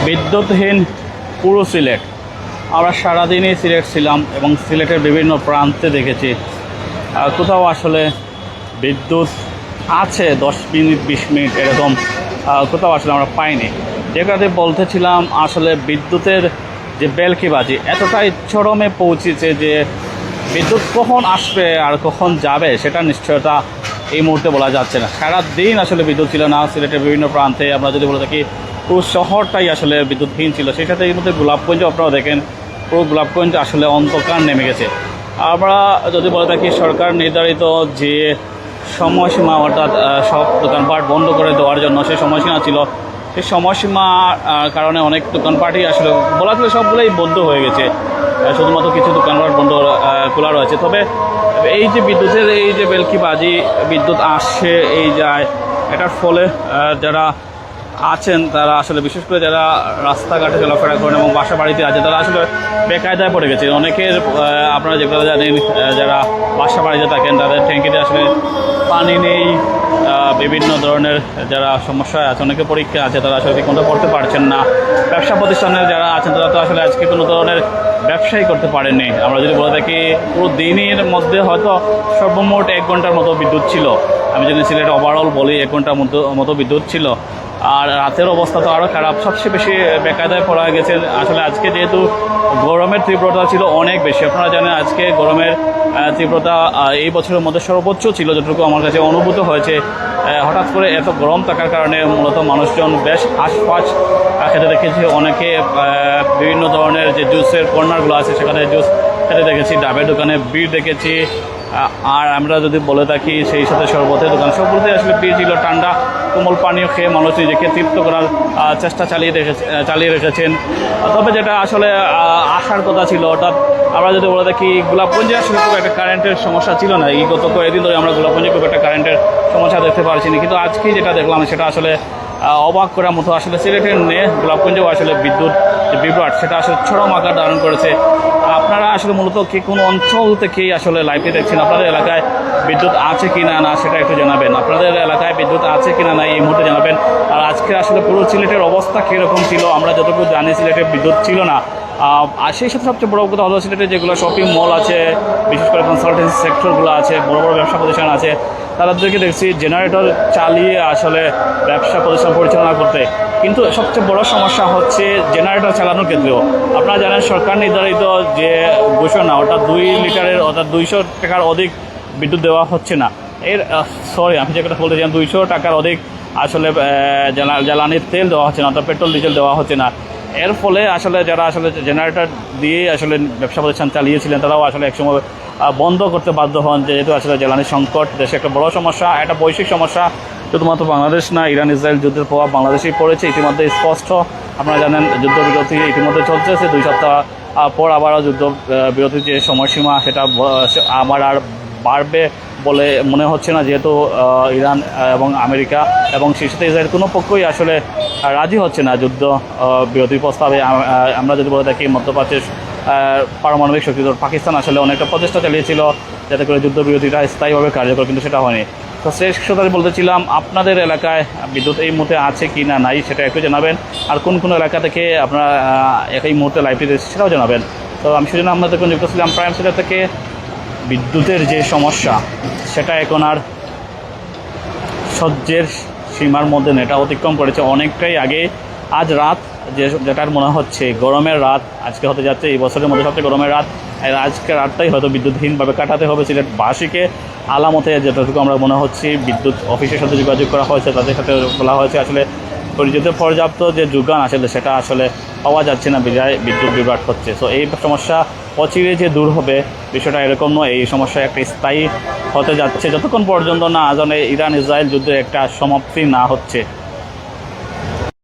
বিদ্যুৎহীন পুরো সিলেট। আমরা সারাদিনই সিলেট ছিলাম এবং সিলেটের বিভিন্ন প্রান্তে দেখেছি কোথাও আসলে বিদ্যুৎ আছে 10 মিনিট 20 মিনিট এরকম কোথাও আসলে আমরা পাইনি। যেটাতে বলতেছিলাম আসলে বিদ্যুতের যে বেলকিবাজি এতটাই চরমে পৌঁছেছে যে বিদ্যুৎ কখন আসবে আর কখন যাবে সেটা নিশ্চয়তা এই মুহূর্তে বলা যাচ্ছে না। সারাদিন আসলে বিদ্যুৎ ছিল না সিলেটের বিভিন্ন প্রান্তে। আমরা যদি বলে থাকি পুরো শহরটাই আসলে বিদ্যুৎহীন ছিল। সেই সাথে এর মধ্যে গোলাপগঞ্জ আপনারা দেখেন পুরো গোলাপগঞ্জ আসলে অন্ধকার নেমে গেছে। আমরা যদি বলে থাকি সরকার নির্ধারিত যে সময়সীমা অর্থাৎ সব দোকানপাট বন্ধ করে দেওয়ার জন্য সেই সময়সীমা ছিল, সেই সময়সীমার কারণে অনেক দোকানপাটই আসলে বলা চলে সবগুলোই বন্ধ হয়ে গেছে। শুধুমাত্র কিছু দোকানপাট বন্ধ খোলা রয়েছে। তবে এই যে বিদ্যুতের এই যে বেলকিবাজি, বিদ্যুৎ আসছে এই যায়, এটার ফলে যারা আছেন তারা আসলে বিশেষ করে যারা রাস্তাঘাটে চলাফেরা করেন এবং বাসা বাড়িতে আছে তারা আসলে বেকায়দায় পড়ে গেছে। অনেকের আপনারা যেগুলো জানেন যারা বাসা বাড়িতে থাকেন তাদের ট্যাঙ্কিতে আসলে পানি নেই, বিভিন্ন ধরনের যারা সমস্যায় আছে, অনেকে পরীক্ষা আছে তারা আসলে ঠিকমতো পড়তে পারছেন না। ব্যবসা প্রতিষ্ঠানের যারা আছেন তারা তো আসলে আজকে কোনো ধরনের ব্যবসাই করতে পারেননি। আমরা যদি বলে থাকি পুরো দিনের মধ্যে হয়তো সর্বমোট 1 ঘন্টার মতো বিদ্যুৎ ছিল। আমি যদি সিলেট ওভারঅল বলি 1 ঘন্টার মতো বিদ্যুৎ ছিল। আর রাতের অবস্থা তো আরও খারাপ, সবচেয়ে বেশি বেকায়দায় পড়া গেছে। আসলে আজকে যেহেতু গরমের তীব্রতা ছিল অনেক বেশি, আপনারা জানেন আজকে গরমের তীব্রতা এই বছরের মধ্যে সর্বোচ্চ ছিল যতটুকু আমার কাছে অনুভূত হয়েছে। হঠাৎ করে এত গরম থাকার কারণে মূলত মানুষজন বেশ আশপাশ খেতে দেখেছি। অনেকে বিভিন্ন ধরনের যে জুসের কর্নারগুলো আছে সেখানে জুস খেতে দেখেছি, ডাবের দোকানে বিড় দেখেছি। আর আমরা যদি বলে থাকি সেই সাথে শরবতের দোকান, সবগুলোতে আসলে বিড় ছিল। ঠান্ডা কোমল পানীয় খেয়ে মানুষ নিজেকে তৃপ্ত করার চেষ্টা চালিয়ে রেখেছেন। তবে যেটা আসলে আসার কথা ছিল, অর্থাৎ আমরা যদি বলে থাকি গোলাপগঞ্জে আসলে খুব একটা কারেন্টের সমস্যা ছিল না। এই গত কয়েকদিন ধরে আমরা গোলাপগঞ্জে খুব একটা কারেন্টের সমস্যা দেখতে পারছি না। কিন্তু আজকেই যেটা দেখলাম সেটা আসলে অবাক করার মতো। আসলে সিলেটের গোলাপগঞ্জেও আসলে বিদ্যুৎ যে বিভ্রাট সেটা আসলে চরম আকার ধারণ করেছে। আপনারা আসলে মূলত কি কোন অঞ্চল থেকেই আসলে লাইভে দেখছেন, আপনাদের এলাকায় বিদ্যুৎ আছে কি না সেটা একটু জানাবেন। আপনাদের এলাকায় বিদ্যুৎ আছে কি না এই মুহূর্তে জানাবেন। আর আজকে আসলে পুরো সিলেটের অবস্থা কীরকম ছিল আমরা যতটুকু জানি সিলেটে বিদ্যুৎ ছিল না। আর সেই সাথে সবচেয়ে বড় কথা হলো সিলেটে যেগুলো শপিং মল আছে, বিশেষ করে কনসালটেন্সি সেক্টরগুলো আছে, বড় বড় ব্যবসা প্রতিষ্ঠান আছে, তাদেরকে দেখছি জেনারেটর চালিয়ে আসলে ব্যবসা প্রতিষ্ঠান পরিচালনা করতে। কিন্তু সবচেয়ে বড় সমস্যা হচ্ছে জেনারেটর চালানোর ক্ষেত্রেও। আপনারা জানেন সরকার নির্ধারিত যে ঘোষণা, অর্থাৎ 2 লিটারের অর্থাৎ 200 টাকার অধিক বিদ্যুৎ দেওয়া হচ্ছে না। আমি যে কথা বলতে চাই 200 টাকার অধিক আসলে জ্বালানির তেল দেওয়া হচ্ছে না, অর্থাৎ পেট্রোল ডিজেল দেওয়া হচ্ছে না। এর ফলে আসলে যারা আসলে জেনারেটর দিয়ে আসলে ব্যবসা প্রতিষ্ঠান চালিয়েছিলেন তারাও আসলে একসময় বন্ধ করতে বাধ্য হন, যেহেতু আসলে জ্বালানির সংকট দেশে একটা বড় সমস্যা, একটা বৈশ্বিক সমস্যা। শুধুমাত্র বাংলাদেশ না, ইরান ইসরায়েল যুদ্ধের প্রভাব বাংলাদেশেই পড়েছে ইতিমধ্যে স্পষ্ট। আপনারা জানেন যুদ্ধবিরতি ইতিমধ্যে চলতেছে, 2 সপ্তাহ পর আবারও যুদ্ধবিরতির যে সময়সীমা সেটা আবার আর বাড়বে বলে মনে হচ্ছে না, যেহেতু ইরান এবং আমেরিকা এবং সেই সাথে ইসরায়েল কোনো পক্ষই আসলে রাজি হচ্ছে না যুদ্ধ বিরতির প্রস্তাবে। আমরা যদি বলে থাকি মধ্যপ্রাচ্যের পারমাণবিক শক্তিধর পাকিস্তান আসলে অনেকটা প্রচেষ্টা চালিয়েছিল যাতে করে যুদ্ধবিরতিটা স্থায়ীভাবে কার্যকর, কিন্তু সেটা হয়নি। তো শেষ কথা বলতেছিলাম আপনাদের এলাকায় বিদ্যুৎ এই মুহূর্তে আছে কি না নাই সেটা একটু জানাবেন। আর কোন কোন এলাকা থেকে আপনারা এই মুহূর্তে লাইভটি দেখছেন সেটাও জানাবেন। তো আমি সেজন্য আপনাদের যুক্ত ছিলাম প্রাইম সিলেট থেকে। বিদ্যুতের যে সমস্যা সেটা এখন আর সহ্যের সীমার মধ্যে এটা অতিক্রম করেছে অনেকটাই আগে। আজ রাত যেটার মনে হচ্ছে গরমের রাত আজকে হতে যাচ্ছে, এই বছরের মধ্যে সবচেয়ে গরমের রাত। আজকে রাতটাই হয়তো বিদ্যুৎহীনভাবে কাটাতে হবে সিলেটবাসীকে। আলামতে যেটুকু আমরা মনে হচ্ছে বিদ্যুৎ অফিসের সাথে যোগাযোগ করা হয়েছে, তাদের সাথে বলা হয়েছে আসলে বিদ্যুতের পর্যাপ্ত যে যোগান আসলে সেটা আসলে পাওয়া যাচ্ছে না, বিদ্যুৎ বিভ্রাট হচ্ছে। সো এই সমস্যা অচিরে যে দূর হবে বিষয়টা এরকম নয়, এই সমস্যা একটা স্থায়ী হতে যাচ্ছে যতক্ষণ পর্যন্ত না জানে ইরান ইসরায়েল যুদ্ধের একটা সমাপ্তি না হচ্ছে।